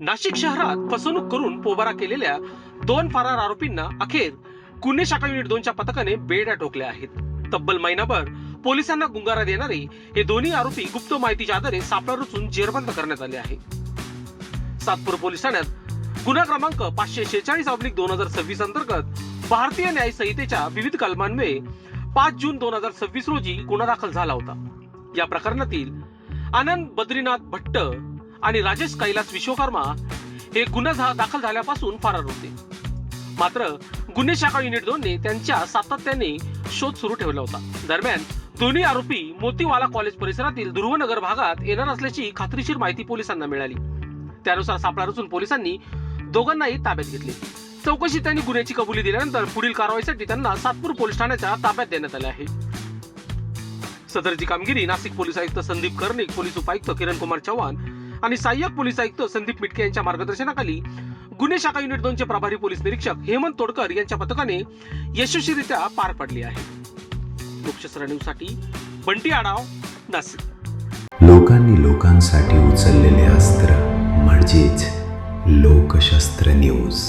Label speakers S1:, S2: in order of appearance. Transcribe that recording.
S1: नाशिक शहरात फसवणूक करून पोबारा केलेल्या 2 फरार आरोपींना अखेर गुन्हे शाखा युनिट 2च्या पथकाने बेड्या ठोकल्या आहेत. तब्बल महिनाभर पोलिसांना गुंगारा देणारे हे दोन्ही आरोपी गुप्त माहितीच्या आधारे सापळा रचून जेरबंद करण्यात आले आहे. सातपूर पोलीस ठाण्यात गुन्हा क्रमांक 546/2026 अंतर्गत भारतीय न्याय संहितेच्या विविध कलमान्वये 5 जून 2026 रोजी गुन्हा दाखल झाला होता. या प्रकरणातील आनंद बद्रीनाथ भट्ट आणि राजेश कैलास विश्वकर्मा हे गुन्हा दाखल झाल्यापासून फरार होते. मात्र गुन्हे शाखा युनिट 2ने त्यांच्या सातत्याने शोध सुरू ठेवला होता. दरम्यान दोन्ही आरोपी मोतीवाला कॉलेज परिसरातील ध्रुवनगर भागात येणार असल्याची खात्रीशीर माहिती पोलिसांना मिळाली. त्यानुसार सापळा रचून पोलिसांनी दोघांनाही ताब्यात घेतले. चौकशीत त्यांनी गुन्ह्याची कबुली दिल्यानंतर पुढील कारवाईसाठी त्यांना सातपूर पोलीस ठाण्याच्या ताब्यात देण्यात आले आहे. सदरची कामगिरी नाशिक पोलीस आयुक्त संदीप कर्णिक, पोलीस उपायुक्त किरण कुमार चव्हाण आणि सहाय्यक पोलीस आयुक्त संदीप मिटके यांच्या मार्गदर्शनाखाली गुन्हे शाखा युनिट 2चे प्रभारी पोलीस निरीक्षक हेमंत तोडकर यांच्या पथकाने यशस्वीरित्या पार पडली आहे. लोकशास्त्र न्यूज साठी बंटी आडाव, नाशिक.
S2: लोकांनी लोकांसाठी उचललेले अस्त्र म्हणजेच लोकशास्त्र न्यूज.